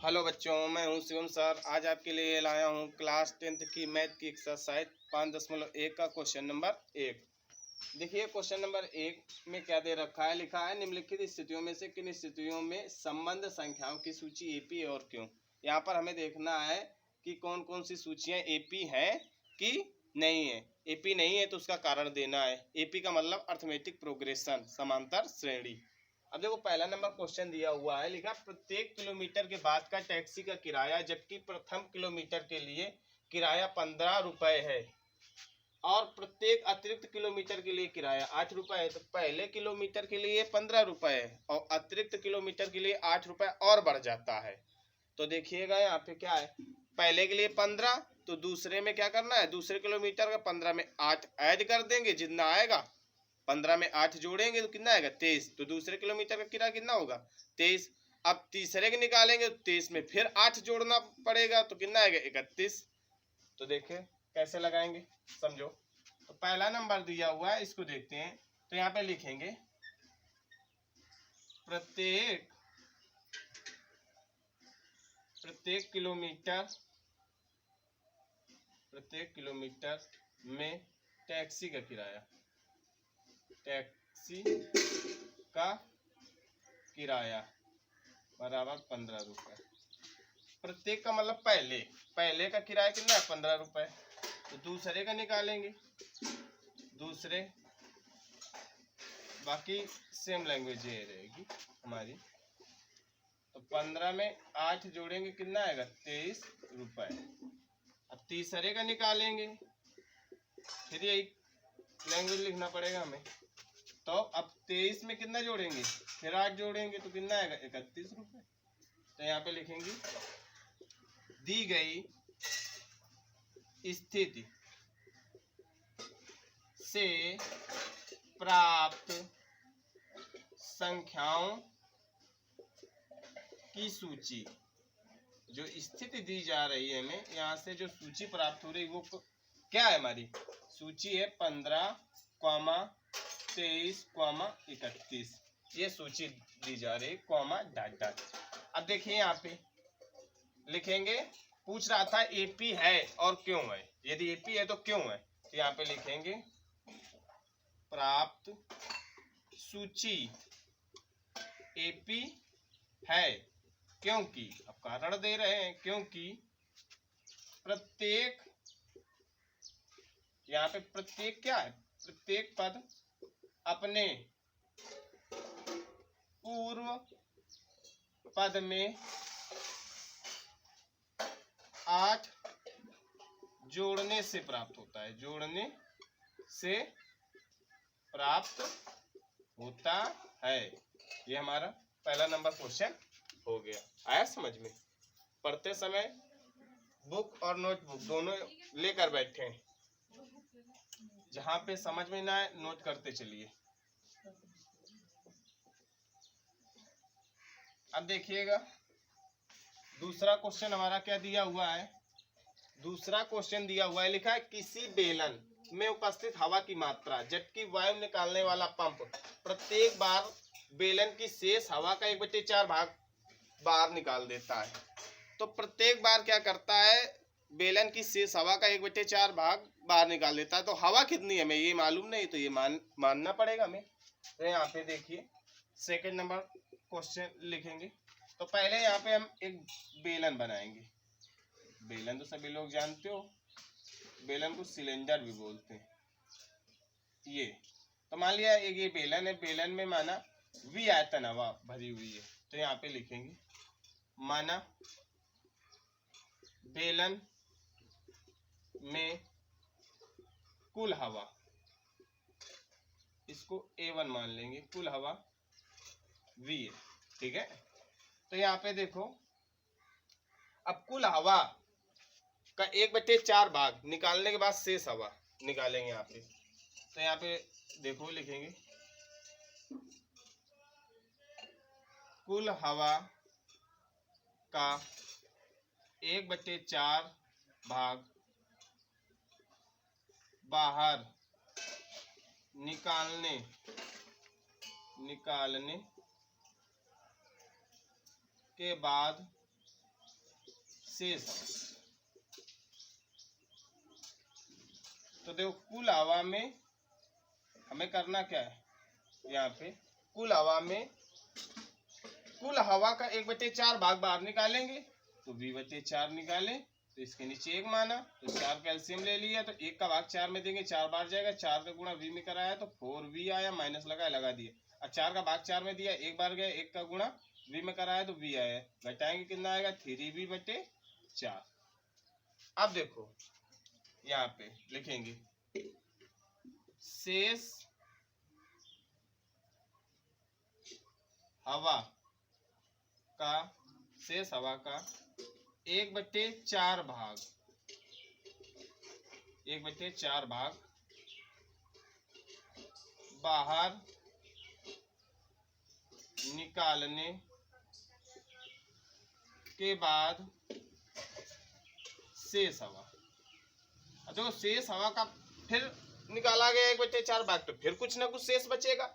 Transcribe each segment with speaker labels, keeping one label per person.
Speaker 1: Hello बच्चों, मैं हूं शिवम सर। आज आपके लिए लाया हूं क्लास 10th की मैथ की एक्सरसाइज 5.1 का क्वेश्चन नंबर 1। देखिए क्वेश्चन नंबर 1 में क्या दे रखा है। लिखा है निम्नलिखित स्थितियों में से किन स्थितियों में संबंध संख्याओं की सूची एपी है और क्यों। यहाँ पर हमें देखना है कि कौन कौन सी सूचियाँ एपी हैं कि नहीं है। एपी नहीं है तो उसका कारण देना है। एपी का मतलब अर्थमेटिक प्रोग्रेशन, समांतर श्रेणी। अब देखो पहला नंबर क्वेश्चन दिया हुआ है। लिखा प्रत्येक किलोमीटर के बाद का टैक्सी का किराया जबकि प्रथम किलोमीटर के लिए किराया 15 रुपए है और प्रत्येक अतिरिक्त किलोमीटर के लिए किराया 8 रुपए है। तो पहले किलोमीटर के लिए 15 रुपए है और अतिरिक्त किलोमीटर के लिए 8 रुपए और बढ़ जाता है। तो देखिएगा यहाँ पे क्या है, पहले के लिए 15 तो दूसरे में क्या करना है, दूसरे किलोमीटर का 15 में 8 ऐड कर देंगे, जितना आएगा 15 में 8 जोड़ेंगे तो कितना आएगा 23। तो दूसरे किलोमीटर का किराया कितना होगा 23। अब तीसरे के निकालेंगे तो 23 में फिर 8 जोड़ना पड़ेगा तो कितना आएगा 31। तो देखिए कैसे लगाएंगे, समझो। तो पहला नंबर दिया हुआ है, इसको देखते हैं। तो यहाँ पे लिखेंगे प्रत्येक किलोमीटर में टैक्सी का किराया, टैक्सी का किराया बराबर 15 रुपए। प्रत्येक का मतलब पहले का किराया कितना है 15 रुपए। तो दूसरे का निकालेंगे, दूसरे बाकी सेम लैंग्वेज ये रहेगी हमारी। तो 15 में 8 जोड़ेंगे कितना आएगा 23 रुपए। अब तीसरे का निकालेंगे, फिर यही लैंग्वेज लिखना पड़ेगा हमें। तो अब 23 में कितना जोड़ेंगे, फिर 8 जोड़ेंगे तो कितना आएगा 31 रुपए। तो यहाँ पे लिखेंगे दी गई स्थिति से प्राप्त संख्याओं की सूची। जो स्थिति दी जा रही है हमें, यहाँ से जो सूची प्राप्त हो रही वो क्या है, हमारी सूची है 15, 23, 31। ये सूची दी जा रही है, डॉट डॉट। अब देखिए यहाँ पे लिखेंगे, पूछ रहा था एपी है और क्यों है। यदि एपी है तो क्यों है। तो यहाँ पे लिखेंगे प्राप्त सूची एपी है क्योंकि, अब कारण दे रहे हैं, क्योंकि प्रत्येक, यहाँ पे प्रत्येक क्या है, प्रत्येक पद अपने पूर्व पद में 8 जोड़ने से प्राप्त होता है, जोड़ने से प्राप्त होता है। ये हमारा पहला नंबर क्वेश्चन हो गया। आया समझ में। पढ़ते समय बुक और नोटबुक दोनों लेकर बैठे, जहां पे समझ में ना आए नोट करते चलिए। अब देखिएगा दूसरा क्वेश्चन हमारा क्या दिया हुआ है। दूसरा क्वेश्चन दिया हुआ है, लिखा है किसी बेलन में उपस्थित हवा की मात्रा जबकि वायु निकालने वाला पंप प्रत्येक बार बेलन की शेष हवा का 1/4 भाग बाहर निकाल देता है। तो प्रत्येक बार क्या करता है, बेलन की शेष हवा का 1/4 भाग बाहर निकाल देता है। तो हवा कितनी है हमें ये मालूम नहीं, तो ये मानना पड़ेगा हमें। तो यहाँ पे देखिए सेकंड नंबर क्वेश्चन लिखेंगे। तो पहले यहाँ पे हम एक बेलन बनाएंगे। बेलन तो सभी लोग जानते हो, बेलन को सिलेंडर भी बोलते हैं। ये तो मान लिया एक ये बेलन है, बेलन में माना V आयतन हवा भरी हुई है। तो यहाँ पे लिखेंगे माना बेलन में कुल हवा, इसको A1 मान लेंगे, कुल हवा V है, ठीक है। तो यहाँ पे देखो अब कुल हवा का 1/4 भाग निकालने के बाद शेष हवा निकालेंगे यहाँ पे। तो यहाँ पे देखो लिखेंगे कुल हवा का 1/4 भाग बाहर निकालने के बाद शेष हवा। तो देखो कुल हवा में हमें करना क्या है, यहाँ पे कुल हवा का 1/4 भाग बाहर निकालेंगे, तो V/4 निकालें, तो इसके नीचे 1 माना, तो 4 कैल्शियम ले लिया, तो 1 का भाग 4 में देंगे, 4 बार जाएगा, 4 का गुणा V में कराया तो 4V आया, माइनस लगा दिए। अब 4 का भाग 4 में दिया, 1 बार गया, 1 का गुणा V में कराया तो V आया, घटाएंगे कितना आएगा 3V/4। अब देखो यहाँ पे लिखेंगे शेष हवा का 1/4 भाग, 1/4 भाग बाहर निकालने के बाद शेष हवा। देखो शेष हवा का फिर निकाला गया 1/4 भाग, तो फिर कुछ ना कुछ शेष बचेगा।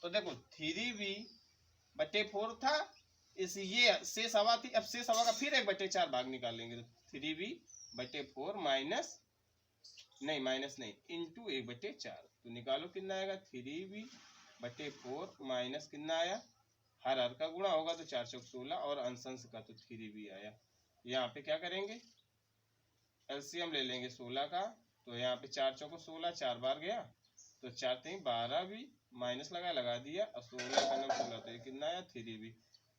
Speaker 1: तो देखो 3V/4 था, इस ये शेष हवा थी, अब शेष हवा का फिर 1/4 भाग निकालेंगे, तो 3V/4 माइनस नहीं इंटू 1/4, तो निकालो कितना आएगा 3V/4 माइनस कितना आया, हर का गुणा होगा तो 4 चौक 16 और अंश का तो 3V आया। यहाँ पे क्या करेंगे, एलसीएम ले लेंगे 16 का, तो यहाँ पे 4 चौको 16, 4 बार गया, तो 4 3 12V, माइनस लगा दिया, और 16 का नाम 16, तो ये कितना आया 3V।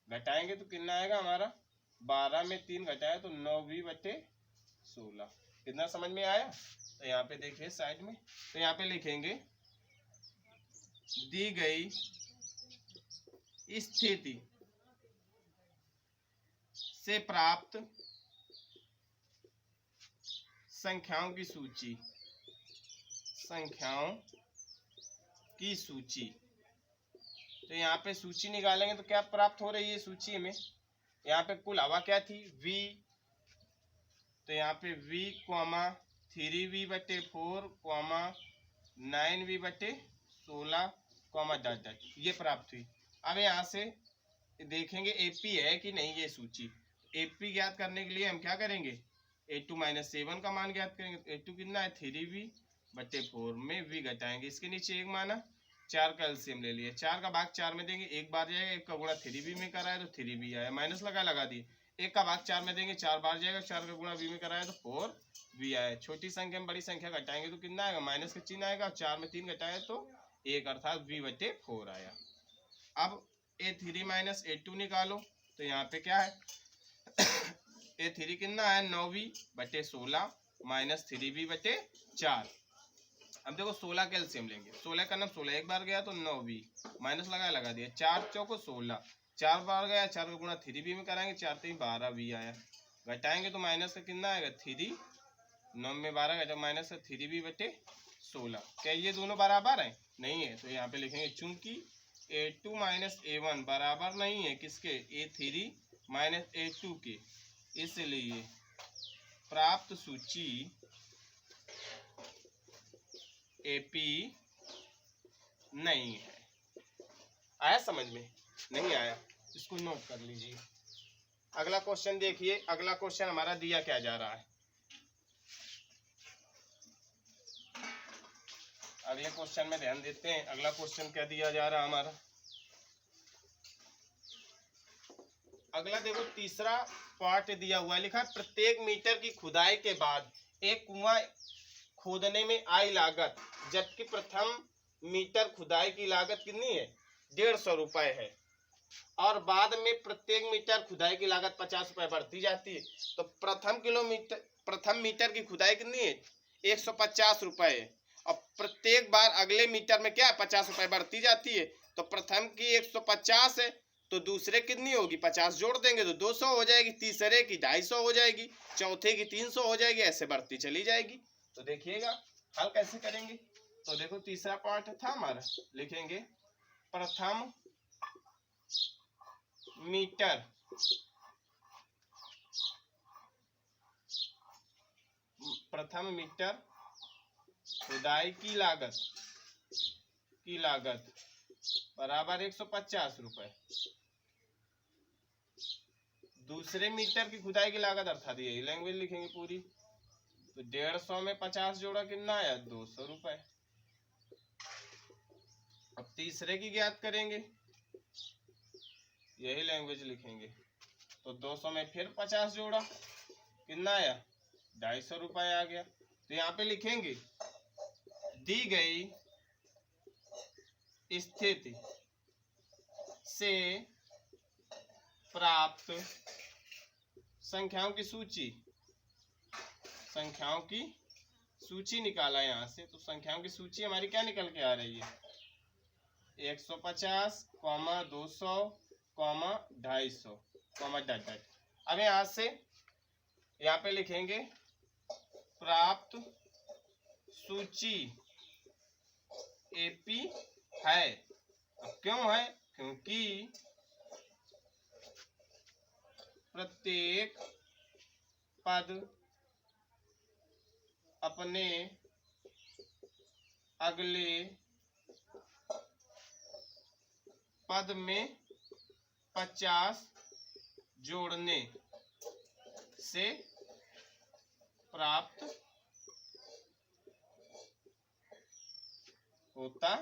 Speaker 1: घटाएंगे तो कितना आएगा हमारा, 12 में 3 घटाया तो 9V/16। कितना समझ में आया। तो यहाँ पे देखिए साइड में, तो यहाँ पे लिखेंगे दी गई स्थिति से प्राप्त संख्याओं की सूची। तो यहाँ पे सूची निकालेंगे तो क्या प्राप्त हो रही है सूची में, यहाँ पे कुल हवा क्या थी V, तो यहाँ पे V, 3V/4, 9V/16, डॉट ये प्राप्त हुई। अब यहाँ से देखेंगे AP है कि नहीं ये सूची। AP ज्ञात करने के लिए हम क्या करेंगे, 8⁻7 का मान ज्ञात करेंगे। 8 कितना है 3V/4 में V घटाएंगे, इसके नीचे 1 माना, 4 का एलसीएम ले लिया, 4 का भाग 4 में देंगे, 1 बार जाएगा, 1 का गुणा 3V में कराया तो 3V आया, माइनस लगा दिए, 1 का भाग 4 में देंगे, 4 बार जाएगा, 4 का गुणा V में कराया तो 4V आया। छोटी संख्या में बड़ी संख्या घटाएंगे तो कितना आएगा, माइनस का चिन्ह आएगा, 4 में 3 घटाया तो 1 अर्थात V/4 आया। अब A3 माइनस A2 निकालो, तो यहाँ पे क्या है A3 कितना है 9V/16 माइनस 3V/4। अब देखो 16 का एलसीएम लेंगे, 16 का नाम 16, 1 बार गया तो 9V, माइनस लगा दिया, 4 चौको 16, 4 बार गया, 4 का गुणा 3V में कराएंगे, 4 3 12V आया। घटाएंगे तो माइनस का कितना आएगा 3, 9 में 12 घटा माइनस का 3V/16। क्या ये दोनों बराबर है, नहीं है, तो यहाँ पे लिखेंगे चूंकि A2 माइनस A1 बराबर नहीं है किसके, A3 माइनस A2 के, इसलिए प्राप्त सूची AP नहीं है। आया समझ में, नहीं आया इसको नोट कर लीजिए। अगला क्वेश्चन देखिए, अगला क्वेश्चन हमारा दिया क्या जा रहा है, अगले क्वेश्चन में ध्यान देते हैं। अगला क्वेश्चन क्या दिया जा रहा है हमारा, अगला देखो तीसरा पार्ट दिया हुआ है, लिखा है प्रत्येक मीटर की खुदाई के बाद एक कुआं खोदने में आई लागत, जबकि प्रथम मीटर खुदाई की लागत कितनी है 150 रुपए है, और बाद में प्रत्येक मीटर खुदाई की लागत 50 रुपए बढ़ती जाती है। तो प्रथम मीटर की खुदाई कितनी है 150 रुपए है, और प्रत्येक बार अगले मीटर में क्या है 50 रुपए बढ़ती जाती है। तो प्रथम की 150 है, तो दूसरे कितनी होगी 50 जोड़ देंगे तो 200 हो जाएगी, तीसरे की 250 हो जाएगी, चौथे की 300 हो जाएगी, ऐसे बढ़ती चली जाएगी। तो देखिएगा हल कैसे करेंगे। तो देखो तीसरा पार्ट था हमारा, लिखेंगे प्रथम मीटर खुदाई की लागत बराबर 150 रुपए, दूसरे मीटर की खुदाई की लागत अर्थात यही लैंग्वेज लिखेंगे पूरी। तो 150 में 50 जोड़ा कितना आया 200 रुपए। अब तीसरे की ज्ञात करेंगे, यही लैंग्वेज लिखेंगे। तो 200 में फिर 50 जोड़ा कितना आया 250 रुपए आ गया। तो यहाँ पे लिखेंगे दी गई स्थिति से प्राप्त संख्याओं की सूची, संख्याओं की सूची निकाला यहाँ से। तो संख्याओं की सूची हमारी क्या निकल के आ रही है 150, 200, 250, डट डट। अब यहाँ से यहाँ पे लिखेंगे प्राप्त सूची एपी है। अब क्यों है, क्योंकि प्रत्येक पद अपने अगले पद में 50 जोड़ने से प्राप्त होता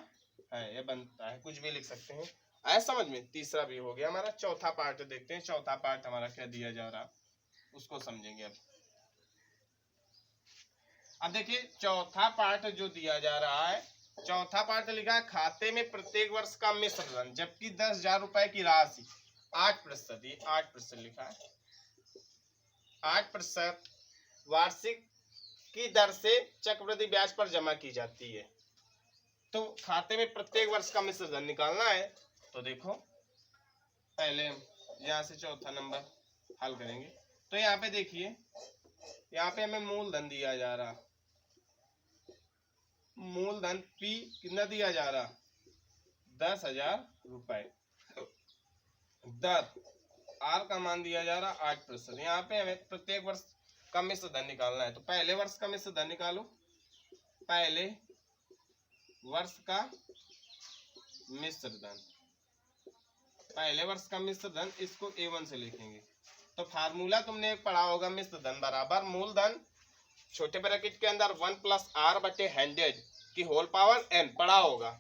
Speaker 1: है या बनता है, कुछ भी लिख सकते हैं। आया समझ में। तीसरा भी हो गया हमारा। चौथा पार्ट देखते हैं, चौथा पार्ट हमारा क्या दिया जा रहा उसको समझेंगे। अब देखिए चौथा पार्ट जो दिया जा रहा है, चौथा पार्ट लिखा है खाते में प्रत्येक वर्ष का मिश्र धन, जबकि 10,000 रुपए की राशि 8%, ये 8% लिखा है, 8% वार्षिक की दर से चक्रवृद्धि ब्याज पर जमा की जाती है। तो खाते में प्रत्येक वर्ष का मिश्र धन निकालना है। तो देखो पहले यहाँ से चौथा नंबर हल करेंगे। तो यहाँ पे देखिए, यहाँ पे हमें मूलधन दिया जा रहा, मूलधन P कितना दिया जा रहा 10,000 रुपए। दर R का मान दिया जा रहा 8%। यहाँ पे हमें प्रत्येक वर्ष का मिश्र धन निकालना है। तो पहले वर्ष का मिश्र धन निकालो। पहले वर्ष का मिश्र धन, पहले वर्ष का मिश्र धन, इसको A1 से लिखेंगे। तो फार्मूला तुमने पढ़ा होगा, मिश्र धन बराबर मूलधन छोटे ब्रैकेट के अंदर 1 + R/100 की होल पावर n पढ़ा होगा,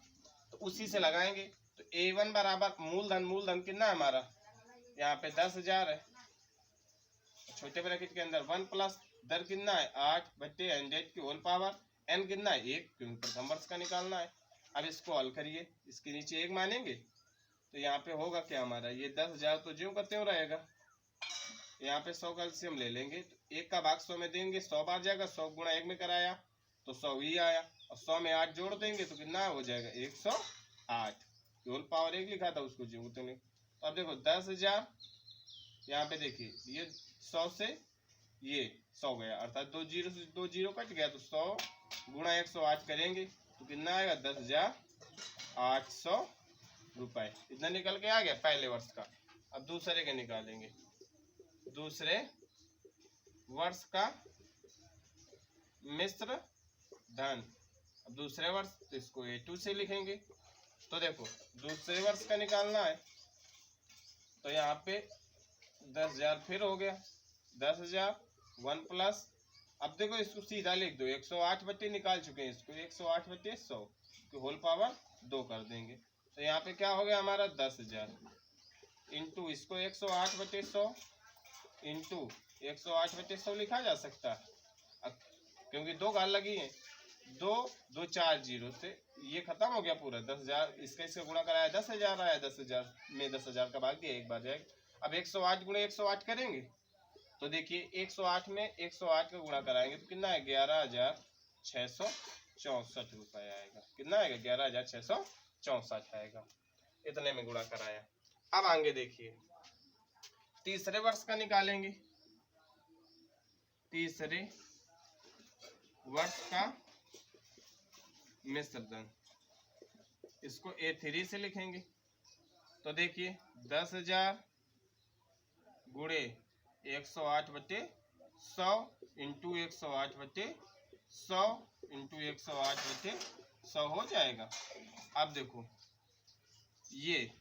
Speaker 1: तो उसी से लगाएंगे। तो A1 बराबर मूलधन, मूलधन कितना है हमारा यहाँ पे 10,000 है, छोटे ब्रैकेट के अंदर 1 प्लस दर कितना है 8/100 की होल पावर n कितना है 1, क्योंकि प्रथम वर्ष का निकालना है। अब इसको हल करिए, इसके नीचे 1 मानेंगे तो यहाँ पे होगा क्या हमारा, ये 10,000 तो ज्यों का त्यों रहेगा। यहाँ पे 100 का एलसीएम ले लेंगे, तो 1 का भाग 100 में देंगे, 100 बार जाएगा, 100 गुणा 1 में कराया तो 100 ही आया, और 100 में 8 जोड़ देंगे तो कितना हो जाएगा 108, होल पावर 1 लिखा था उसको ज्यों त्यों। अब देखो 10,000, यहाँ पे देखिए ये 100 से ये 100 गया, अर्थात 2 जीरो से 2 जीरो कट गया, तो 100 गुणा 108 करेंगे तो कितना आएगा 10,800 रुपए। इतना निकल के आ गया पहले वर्ष का। अब दूसरे के निकालेंगे, दूसरे वर्ष का मिश्र धन। अब दूसरे वर्ष तो इसको A2 से लिखेंगे। तो देखो दूसरे वर्ष का निकालना है, तो यहाँ पे 10,000 फिर हो गया, 10,000 1 प्लस, अब देखो इसको सीधा लिख दो, 108 बट्टे निकाल चुके हैं इसको, 108/100 की होल पावर 2 कर देंगे। तो यहाँ पे क्या हो गया हमारा 10,000 इंटू इसको 108/100 इंटू 108/100 लिखा जा सकता है, क्योंकि 2 गाल लगी हैं, 2 2 4 जीरो से ये खत्म हो गया पूरा 10,000, इसका गुणा कराया 10,000 आया, 10,000 में 10,000 का भाग दिया, एक बार जाएगा। अब 108 गुणे 108 करेंगे तो देखिए 108 में 108 का गुणा कराएंगे तो कितना है 11,664 रुपए आएगा। कितना आएगा 11,664 आएगा, इतने में गुणा कराया। अब आगे देखिए तीसरे वर्ष का निकालेंगे, तीसरे वर्ष का मिश्र धन, इसको A3 से लिखेंगे। तो देखिए 10,000 गुणे 108/100 इंटू 108/100 इंटू 108/100 हो जाएगा। अब देखो ये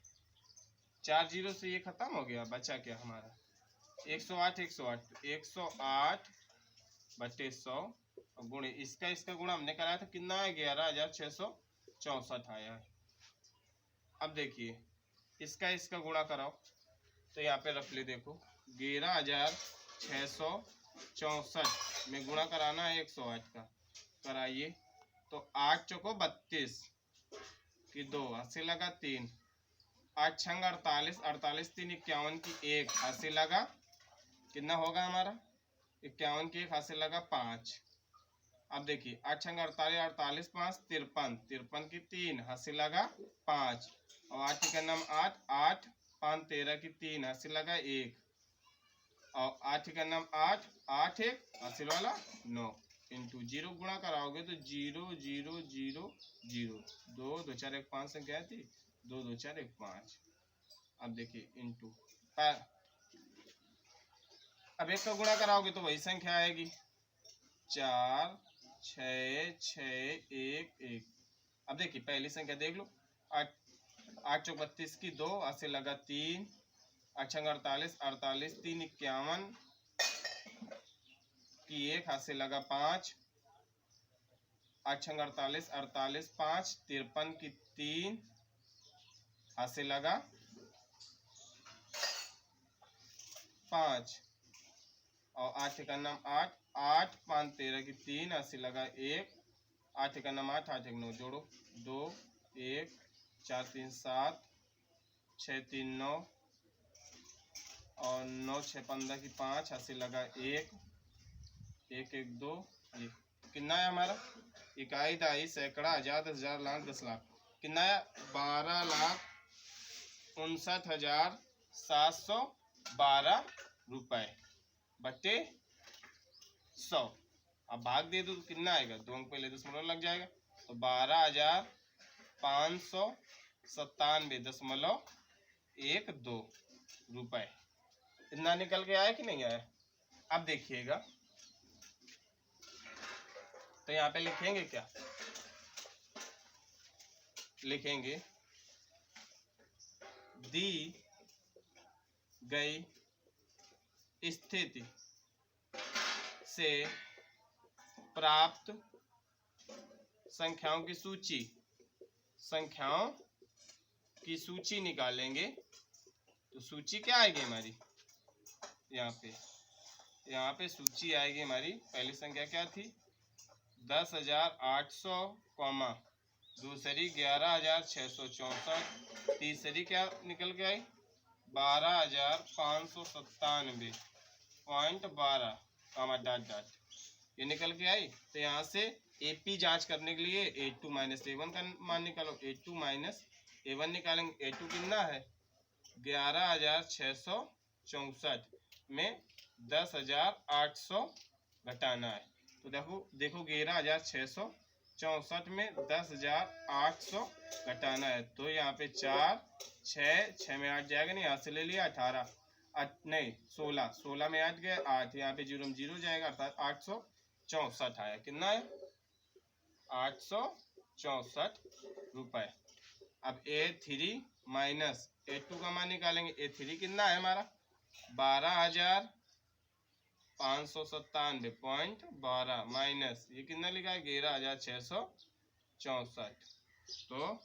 Speaker 1: 4 जीरो से ये खत्म हो गया, बचा क्या हमारा 108 108 बटे 100 गुणे इसका गुणा हमने कराया था, कितना है 11,664 आया है। अब देखिए इसका गुणा कराओ, तो यहाँ पे रफली देखो 11,664 में गुणा कराना है 108 का, कराइए। तो 8 चौको 32 की 2 80 लगा 3, 8 छंग 48, 48 3 51 की 1 80 लगा, कितना होगा हमारा 51 की 1 80 लगा 5। अब देखिए 8 छंग 48, 48 5 53, 53 की 3 80 लगा 5, और 8 का नाम 8, 8 5 13 की 3 80 लगा 1, और 8 का नाम 8, 8 1 80 वाला 9 इंटू 0 गुणा कराओगे तो 0 0 0 0 2 2 4 1 5 संख्या थी, 2 2 4 1 5। अब देखिए इंटू, अब 1 का गुणा कराओगे तो वही संख्या आएगी 4 6 6 1 1। अब देखिए पहली संख्या देख लो, 8 चौक 32 की 2 80 लगा 3, 8 छंग 48, 48 3 51 की 1 80 लगा 5, 8 छंग 48, 48 5 53 की 3 80 लगा 5, और 8 का नाम 8, 8 5 13 की 3 80 लगा 1, 8 का नाम 8, 8 1 9 जोड़ो 2 1 4 3 7 6 3 9, और 9 6 15 की 5 80 लगा 1 1 1 2। ये कितना है हमारा, इकाई दहाई सैकड़ा हजार 10 हजार लाख 10 लाख, कितना है 12,59,712 रुपए बटे 100। अब भाग दे दो तो कितना आएगा, 2 अंक पहले दशमलव लग जाएगा, तो 12,597.12 रुपए इतना निकल के आया कि नहीं आया। अब देखिएगा तो यहाँ पे लिखेंगे क्या, लिखेंगे दी गई स्थिति से प्राप्त संख्याओं की सूची निकालेंगे। तो सूची क्या आएगी हमारी, यहाँ पे सूची आएगी हमारी, पहली संख्या क्या थी 10,800, दूसरी 11,664, तीसरी क्या निकल के आई 12,597.12 डॉट ये निकल के आई। तो यहाँ से एपी जांच करने के लिए A2 माइनस A1 का मान निकालो, A2 माइनस A1 निकालेंगे। A2 कितना है 11,664 में 10,800 घटाना है। तो देखो 11,664 में 10,800 घटाना है, तो यहाँ पे 4 6 में 8 जाएगा नहीं, यहाँ से ले लिया 18 नहीं 16 16 में 8 गया 8, यहाँ पे 0 में 0 जाएगा, अर्थात 864 आया। कितना है 864 रुपए। अब A3 माइनस A2 का मान निकालेंगे। A3 कितना है हमारा 12,597.12 माइनस ये कितना लिखा है 11,664। तो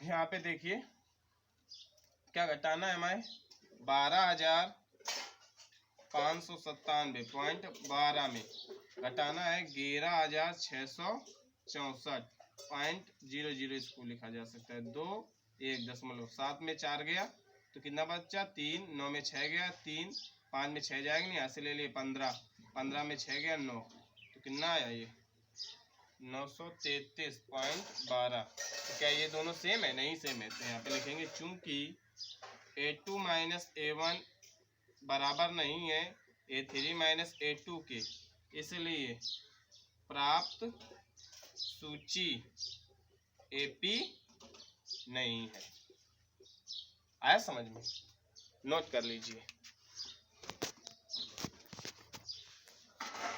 Speaker 1: यहाँ पे देखिए क्या घटाना है हमारे 12,597.12 में घटाना है 11,664.00, इसको लिखा जा सकता है 2 1 दशमलव 7 में 4 गया तो कितना बचा 3, 9 में 6 गया 3, 5 में 6 जाएगा नहीं, यहाँ से ले लिए 15, 15 में 6 गया 9, तो कितना आया ये 933.12। तो क्या ये दोनों सेम है, नहीं सेम है, तो यहाँ पे लिखेंगे चूंकि A2 माइनस A1 बराबर नहीं है A3 माइनस A2 के, इसलिए प्राप्त सूची AP नहीं है। आया समझ में, नोट कर लीजिए।